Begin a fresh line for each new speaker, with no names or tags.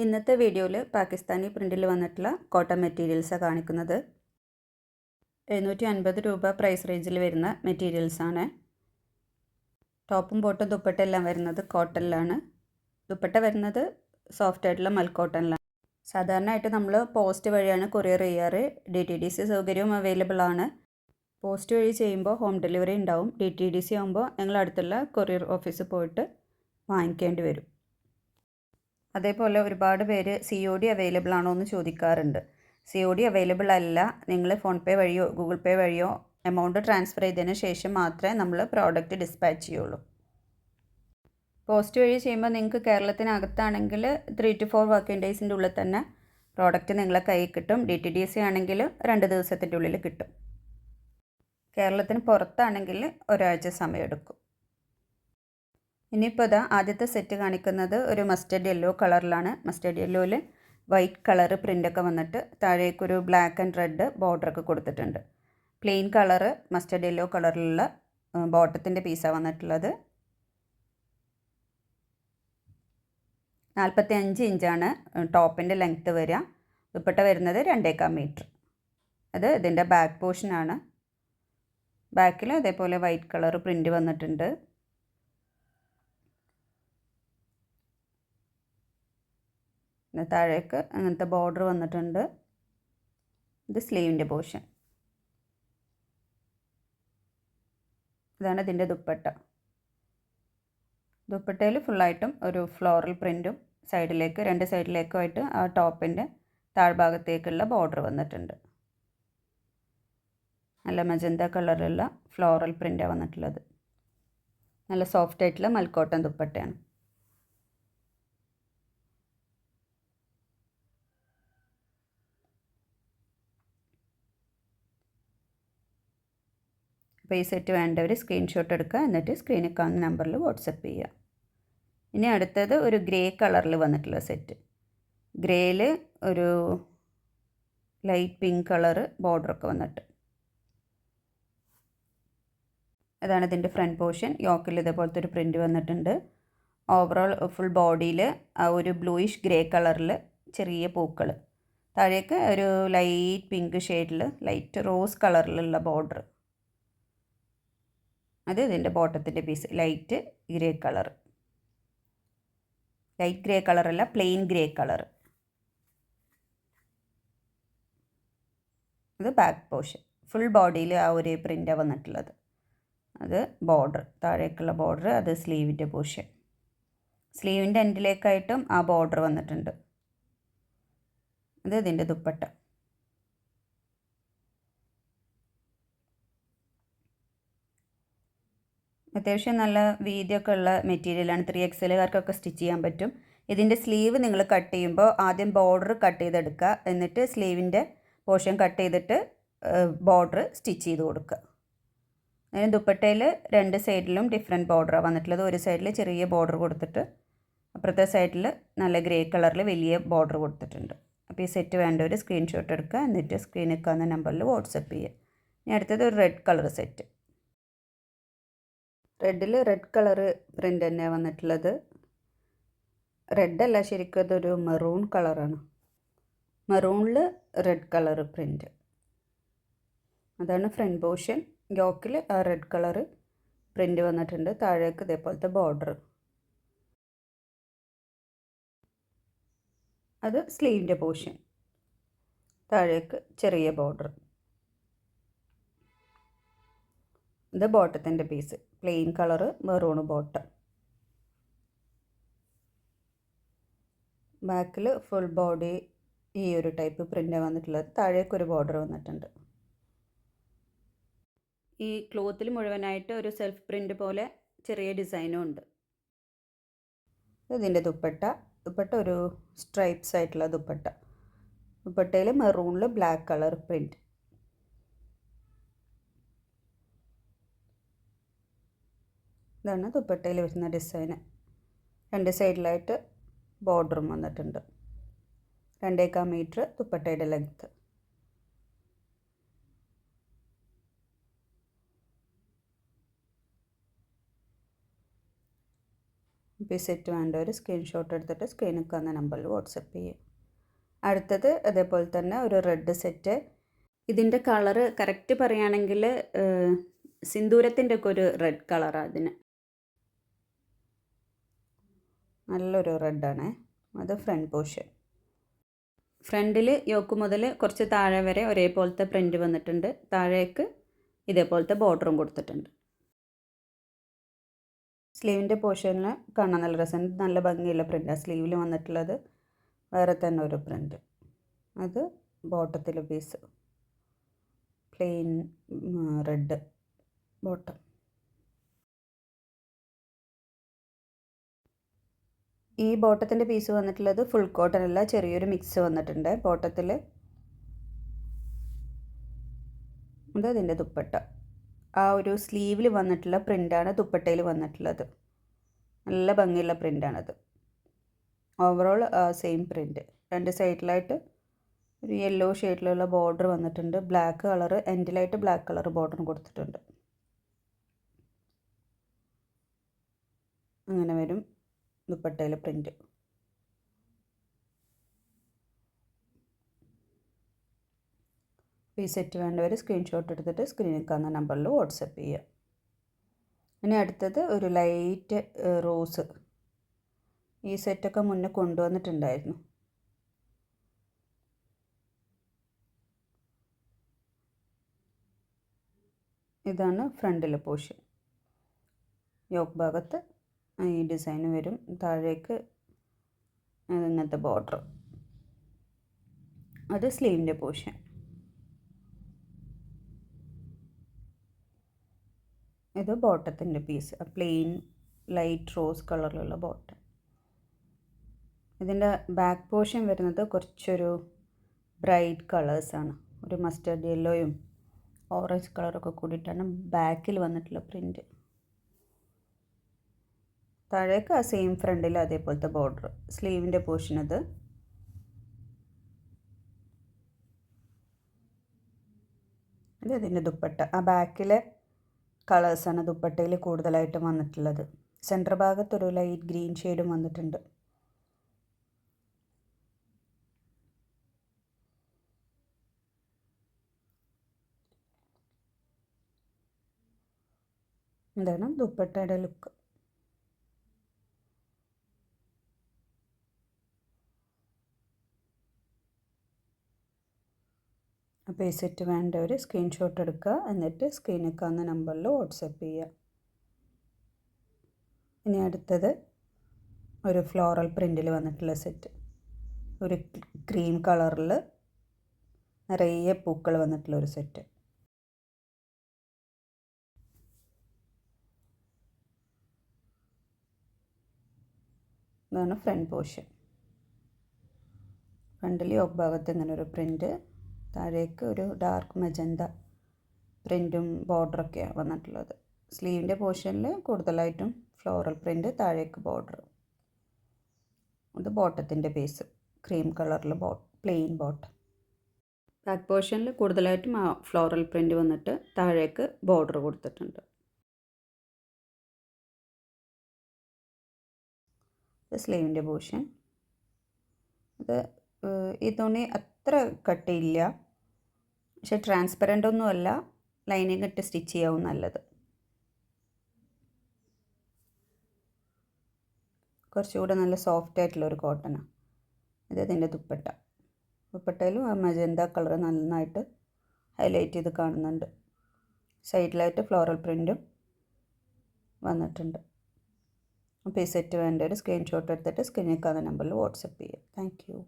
ഇന്നത്തെ വീഡിയോയിൽ പാകിസ്ഥാനി പ്രിൻറ്റിൽ വന്നിട്ടുള്ള കോട്ടൺ മെറ്റീരിയൽസാണ് കാണിക്കുന്നത്. 750 രൂപ പ്രൈസ് റേഞ്ചിൽ വരുന്ന മെറ്റീരിയൽസാണ്. ടോപ്പും ബോട്ടും ദുപ്പട്ട എല്ലാം വരുന്നത് കോട്ടണിലാണ്. ദുപ്പട്ട വരുന്നത് സോഫ്റ്റ് ആയിട്ടുള്ള മൽ കോട്ടണിലാണ്. സാധാരണയായിട്ട് നമ്മൾ പോസ്റ്റ് വഴിയാണ് കൊറിയർ ചെയ്യാറ്. DTDC സൗകര്യവും അവൈലബിൾ ആണ്. പോസ്റ്റ് വഴി ചെയ്യുമ്പോൾ ഹോം ഡെലിവറി ഉണ്ടാവും. DTDC ആകുമ്പോൾ ഞങ്ങൾ അടുത്തുള്ള കൊറിയർ ഓഫീസിൽ പോയിട്ട് വാങ്ങിക്കേണ്ടി വരും. അതേപോലെ ഒരുപാട് പേര് COD അവൈലബിൾ ആണോ എന്ന് ചോദിക്കാറുണ്ട്. COD അവൈലബിൾ അല്ല. നിങ്ങൾ ഫോൺ പേ വഴിയോ ഗൂഗിൾ പേ വഴിയോ എമൗണ്ട് ട്രാൻസ്ഫർ ചെയ്തതിന് ശേഷം മാത്രമേ നമ്മൾ പ്രോഡക്റ്റ് ഡിസ്പാച്ച് ചെയ്യുള്ളൂ. പോസ്റ്റ് വഴി ചെയ്യുമ്പോൾ നിങ്ങൾക്ക് കേരളത്തിനകത്താണെങ്കിൽ 3 to 4 വർക്കിംഗ് ഡേയ്സിൻ്റെ ഉള്ളിൽ തന്നെ പ്രോഡക്റ്റ് നിങ്ങളെ കയ്യിൽ കിട്ടും. DTDC ആണെങ്കിൽ 2 ദിവസത്തിൻ്റെ ഉള്ളിൽ കിട്ടും. കേരളത്തിന് പുറത്താണെങ്കിൽ ഒരാഴ്ച സമയമെടുക്കും. ഇനിയിപ്പോൾ ഇതാ ആദ്യത്തെ സെറ്റ് കാണിക്കുന്നത് ഒരു മസ്റ്റർഡ് യെല്ലോ കളറിലാണ്. മസ്റ്റർഡ് യെല്ലോയിൽ വൈറ്റ് കളറ് പ്രിൻ്റൊക്കെ വന്നിട്ട് താഴേക്കൊരു ബ്ലാക്ക് ആൻഡ് റെഡ് ബോർഡറൊക്കെ കൊടുത്തിട്ടുണ്ട്. പ്ലെയിൻ കളറ് മസ്റ്റർഡ് യെല്ലോ കളറിലുള്ള ബോട്ടത്തിൻ്റെ പീസാണ് വന്നിട്ടുള്ളത്. 45 ഇഞ്ചാണ് ടോപ്പിൻ്റെ ലെങ്ത്ത് വരിക. ദുപ്പട്ട വരുന്നത് 2.25 മീറ്റർ. അത് ഇതിൻ്റെ ബാക്ക് പോർഷനാണ്. ബാക്കിൽ അതേപോലെ വൈറ്റ് കളർ പ്രിൻ്റ് വന്നിട്ടുണ്ട്. താഴേക്ക് അങ്ങനത്തെ ബോർഡർ വന്നിട്ടുണ്ട്. ഇത് സ്ലീവിൻ്റെ പോർഷൻ. ഇതാണ് ഇതിൻ്റെ ദുപ്പട്ട. ദുപ്പട്ടയിൽ ഫുള്ളായിട്ടും ഒരു ഫ്ലോറൽ പ്രിൻറ്റും സൈഡിലേക്ക് 2 സൈഡിലേക്കുമായിട്ട് ആ ടോപ്പിൻ്റെ താഴ്ഭാഗത്തേക്കുള്ള ബോർഡർ വന്നിട്ടുണ്ട്. നല്ല മജന്ത കളറിലുള്ള ഫ്ലോറൽ പ്രിൻ്റാണ് വന്നിട്ടുള്ളത്. നല്ല സോഫ്റ്റ് ആയിട്ടുള്ള മൽക്കോട്ടൺ ദുപ്പട്ടയാണ്. അപ്പോൾ ഈ സെറ്റ് വേണ്ടവർ സ്ക്രീൻഷോട്ട് എടുക്കുക, എന്നിട്ട് സ്ക്രീനിൽ കാണുന്ന നമ്പറിൽ വാട്സപ്പ് ചെയ്യുക. ഇനി അടുത്തത് ഒരു ഗ്രേ കളറിൽ വന്നിട്ടുള്ള സെറ്റ്. ഗ്രേയിൽ ഒരു ലൈറ്റ് പിങ്ക് കളറ് ബോർഡറൊക്കെ വന്നിട്ട് അതാണ് ഇതിൻ്റെ ഫ്രണ്ട് പോർഷൻ. യോക്കിൽ ഇതേപോലത്തെ ഒരു പ്രിൻ്റ് വന്നിട്ടുണ്ട്. ഓവറോൾ ഫുൾ ബോഡിയിൽ ആ ഒരു ബ്ലൂയിഷ് ഗ്രേ കളറിൽ ചെറിയ പൂക്കൾ. താഴേക്ക് ഒരു ലൈറ്റ് പിങ്ക് ഷെയ്ഡിൽ ലൈറ്റ് റോസ് കളറിലുള്ള ബോർഡർ. അത് ഇതിൻ്റെ ബോട്ടത്തിൻ്റെ piece light grey colour. Light grey കളറല്ല, പ്ലെയിൻ ഗ്രേ കളർ. ഇത് ബാക്ക് പോർഷൻ. ഫുൾ ബോഡിയിൽ ആ ഒരു പ്രിൻ്റാണ് വന്നിട്ടുള്ളത്. അത് ബോർഡർ, താഴേക്കുള്ള ബോർഡർ. അത് സ്ലീവിൻ്റെ പോർഷൻ. സ്ലീവിൻ്റെ എൻഡിലേക്കായിട്ടും ആ ബോർഡർ വന്നിട്ടുണ്ട്. അത് ഇതിൻ്റെ ദുപ്പട്ട. അത്യാവശ്യം നല്ല വീതിയൊക്കെ ഉള്ള മെറ്റീരിയലാണ്. 3XLകാർക്കൊക്കെ സ്റ്റിച്ച് ചെയ്യാൻ പറ്റും. ഇതിൻ്റെ സ്ലീവ് നിങ്ങൾ കട്ട് ചെയ്യുമ്പോൾ ആദ്യം ബോർഡർ കട്ട് ചെയ്തെടുക്കുക, എന്നിട്ട് സ്ലീവിൻ്റെ പോർഷൻ കട്ട് ചെയ്തിട്ട് ബോർഡർ സ്റ്റിച്ച് ചെയ്ത് കൊടുക്കുക. അതിന് ദുപ്പട്ടയിൽ 2 സൈഡിലും ഡിഫറെൻറ്റ് ബോർഡറാണ് വന്നിട്ടുള്ളത്. ഒരു സൈഡിൽ ചെറിയ ബോർഡർ കൊടുത്തിട്ട് അപ്പുറത്തെ സൈഡിൽ നല്ല ഗ്രേ കളറിൽ വലിയ ബോർഡർ കൊടുത്തിട്ടുണ്ട്. അപ്പോൾ ഈ സെറ്റ് വേണ്ടവർ സ്ക്രീൻഷോട്ട് എടുക്കുക, എന്നിട്ട് സ്ക്രീനിൽ കാണുന്ന നമ്പറിൽ വാട്സപ്പ് ചെയ്യുക. ഇനി അടുത്തത് ഒരു റെഡ് കളർ സെറ്റ്. റെഡിൽ റെഡ് കളറ് പ്രിൻ്റ് തന്നെയാണ് വന്നിട്ടുള്ളത്. റെഡല്ല, ശരിക്കും അതൊരു മെറൂൺ കളറാണ്. മെറൂണിൽ റെഡ് കളറ് പ്രിൻ്റ്. അതാണ് ഫ്രണ്ട് പോർഷൻ. യോക്കിൽ ആ റെഡ് കളറ് പ്രിൻ്റ് വന്നിട്ടുണ്ട്. താഴേക്ക് ഇതേപോലത്തെ ബോർഡർ. അത് സ്ലീവിൻ്റെ പോർഷൻ. താഴേക്ക് ചെറിയ ബോർഡർ. ഇത് ബോട്ടത്തിൻ്റെ piece. Plain colour maroon bottom. ബാക്കിൽ ഫുൾ ബോഡി ഈ ഒരു ടൈപ്പ് പ്രിൻ്റാണ് വന്നിട്ടുള്ളത്. താഴേക്കൊരു ബോർഡർ വന്നിട്ടുണ്ട്. ഈ ക്ലോത്തിൽ മുഴുവനായിട്ട് ഒരു സെൽഫ് പ്രിൻ്റ് പോലെ ചെറിയ ഡിസൈനും ഉണ്ട്. ഇതിൻ്റെ ദുപ്പട്ട. ദുപ്പട്ട ഒരു സ്ട്രൈപ്സ് ആയിട്ടുള്ള ദുപ്പട്ട. ദുപ്പട്ടയിൽ മെറൂണിൽ ബ്ലാക്ക് കളർ പ്രിൻ്റ്. ഇതാണ് ദുപ്പട്ടയിൽ വരുന്ന ഡിസൈന്. 2 സൈഡിലായിട്ട് ബോർഡറും വന്നിട്ടുണ്ട്. 2.25 മീറ്റർ ദുപ്പട്ടയുടെ ലെങ്ത്ത്. ഇപ്പോൾ ഈ സെറ്റ് വേണ്ടവർ സ്ക്രീൻഷോട്ട് എടുത്തിട്ട് സ്ക്രീനിൽ കാണുന്ന നമ്പറിൽ വാട്സപ്പ് ചെയ്യും. അടുത്തത് അതേപോലെ തന്നെ ഒരു റെഡ് സെറ്റ്. ഇതിൻ്റെ കളറ് കറക്റ്റ് പറയുകയാണെങ്കിൽ സിന്ദൂരത്തിൻ്റെ ഒക്കെ ഒരു റെഡ് കളറാണ് അതിന്. നല്ലൊരു റെഡാണ്. അത് ഫ്രണ്ട് പോർഷൻ. ഫ്രണ്ടിൽ യോക്ക് മുതൽ കുറച്ച് താഴെ വരെ ഒരേപോലത്തെ പ്രിൻ്റ് വന്നിട്ടുണ്ട്. താഴേക്ക് ഇതേപോലത്തെ ബോർഡറും കൊടുത്തിട്ടുണ്ട്. സ്ലീവിൻ്റെ പോർഷനിൽ കാണാൻ നല്ല രസമുണ്ട്. നല്ല ഭംഗിയുള്ള പ്രിൻ്റാണ് സ്ലീവിൽ വന്നിട്ടുള്ളത്. വേറെ തന്നെ ഒരു പ്രിൻ്റ്. അത് ബോട്ടത്തിൽ പീസ് പ്ലെയിൻ റെഡ് ബോട്ടം. ഈ ബോട്ടത്തിൻ്റെ പീസ് വന്നിട്ടുള്ളത് ഫുൾ കോട്ടൺ അല്ല, ചെറിയൊരു മിക്സ് വന്നിട്ടുണ്ട് ബോട്ടത്തിൽ. അത് അതിൻ്റെ ദുപ്പട്ട. ആ ഒരു സ്ലീവിൽ വന്നിട്ടുള്ള പ്രിൻ്റാണ് ദുപ്പട്ടയിൽ വന്നിട്ടുള്ളത്. നല്ല ഭംഗിയുള്ള പ്രിൻ്റാണത്. Overall same print. രണ്ട് സൈഡിലായിട്ട് ഒരു യെല്ലോ ഷെയ്ഡിലുള്ള ബോർഡർ വന്നിട്ടുണ്ട്. ബ്ലാക്ക് കളർ എൻഡിലായിട്ട് ബ്ലാക്ക് കളർ ബോർഡർ കൊടുത്തിട്ടുണ്ട്. അങ്ങനെ വരും ദുപ്പട്ടയിലെ പ്രിൻ്റ്. ഈ സെറ്റ് വേണ്ടവർ സ്ക്രീൻഷോട്ട് എടുത്തിട്ട് സ്ക്രീനിൽ കാണുന്ന നമ്പറിൽ വാട്സപ്പ് ചെയ്യുക. ഇനി അടുത്തത് ഒരു ലൈറ്റ് റോസ്. ഈ സെറ്റൊക്കെ മുന്നേ കൊണ്ടുവന്നിട്ടുണ്ടായിരുന്നു. ഇതാണ് ഫ്രണ്ടിലെ പോർഷൻ. യോക്ക് ഭാഗത്ത് ഈ ഡിസൈൻ വരും. താഴേക്ക് ഇങ്ങനത്തെ ബോർഡർ. അത് സ്ലീവിൻ്റെ പോർഷൻ. ഇത് ബോട്ടത്തിൻ്റെ പീസ്. പ്ലെയിൻ ലൈറ്റ് റോസ് കളറിലുള്ള ബോട്ടം. ഇതിൻ്റെ ബാക്ക് പോർഷൻ വരുന്നത് കുറച്ചൊരു ബ്രൈറ്റ് കളേഴ്സാണ്. ഒരു മസ്റ്റർഡ് യെല്ലോയും ഓറഞ്ച് കളറൊക്കെ കൂടിയിട്ടാണ് ബാക്കിൽ വന്നിട്ടുള്ള പ്രിൻ്റ്. താഴേക്ക് ആ സെയിം ഫ്രണ്ടിൽ അതേപോലത്തെ ബോർഡർ. സ്ലീവിൻ്റെ പോർഷൻ അത്. ഇത് അതിൻ്റെ ദുപ്പട്ട. ആ ബാക്കിലെ കളേഴ്സാണ് ദുപ്പട്ടയിൽ കൂടുതലായിട്ടും വന്നിട്ടുള്ളത്. സെൻറ്റർ ഭാഗത്തൊരു ലൈറ്റ് ഗ്രീൻ ഷെയ്ഡും വന്നിട്ടുണ്ട്. ഇതാണ് ദുപ്പട്ടയുടെ ലുക്ക്. അപ്പോൾ ഈ സെറ്റ് വേണ്ടവർ സ്ക്രീൻഷോട്ട് എടുക്കുക. എന്നിട്ട് സ്ക്രീനിൽ കാണുന്ന നമ്പറിൽ വാട്സപ്പ് ചെയ്യുക. ഇനി അടുത്തത് ഒരു ഫ്ലോറൽ പ്രിൻ്റിൽ വന്നിട്ടുള്ള സെറ്റ്. ഒരു ക്രീം കളറിൽ നിറയെ പൂക്കൾ വന്നിട്ടുള്ള ഒരു സെറ്റ്. ഇതാണ് ഫ്രണ്ട് പോർഷൻ. ഫ്രണ്ടിൽ യോക്ക് ഭാഗത്ത് ഇങ്ങനെ ഒരു പ്രിൻ്റ്. താഴേക്ക് ഒരു ഡാർക്ക് മജന്ത പ്രിൻറ്റും ബോർഡറൊക്കെയാണ് വന്നിട്ടുള്ളത്. സ്ലീവിൻ്റെ പോർഷനിൽ കൂടുതലായിട്ടും ഫ്ലോറൽ പ്രിൻ്റ്, താഴേക്ക് ബോർഡർ. ഇത് ബോട്ടത്തിൻ്റെ പീസ് ക്രീം കളറിൽ പ്ലെയിൻ ബോട്ടം. ബാക്ക് പോർഷനിൽ കൂടുതലായിട്ടും ആ ഫ്ലോറൽ പ്രിൻ്റ് വന്നിട്ട് താഴേക്ക് ബോർഡർ കൊടുത്തിട്ടുണ്ട്. ഇത് സ്ലീവിൻ്റെ പോർഷൻ. ഇത് ഈ തുണി അത്ര കട്ടിയില്ല, പക്ഷെ ട്രാൻസ്പെറൻ്റ് ഒന്നുമല്ല. ലൈനിങ് ഇട്ട് സ്റ്റിച്ച് ചെയ്യാവും നല്ലത്. കുറച്ചുകൂടെ നല്ല സോഫ്റ്റ് ആയിട്ടുള്ളൊരു കോട്ടനാണ്. ഇത് ഇതിൻ്റെ ദുപ്പട്ട. ദുപ്പട്ടയിലും ആ മജന്ത കളർ നന്നായിട്ട് ഹൈലൈറ്റ് ചെയ്ത് കാണുന്നുണ്ട്. സൈഡിലായിട്ട് ഫ്ലോറൽ പ്രിൻറ്റും വന്നിട്ടുണ്ട്. അപ്പോൾ ഈ സെറ്റ് വേണ്ട ഒരു സ്ക്രീൻഷോട്ട് എടുത്തിട്ട് സ്ക്രീനിൽ കാണുന്ന നമ്പറിൽ വാട്സപ്പ് ചെയ്യുക. Thank you.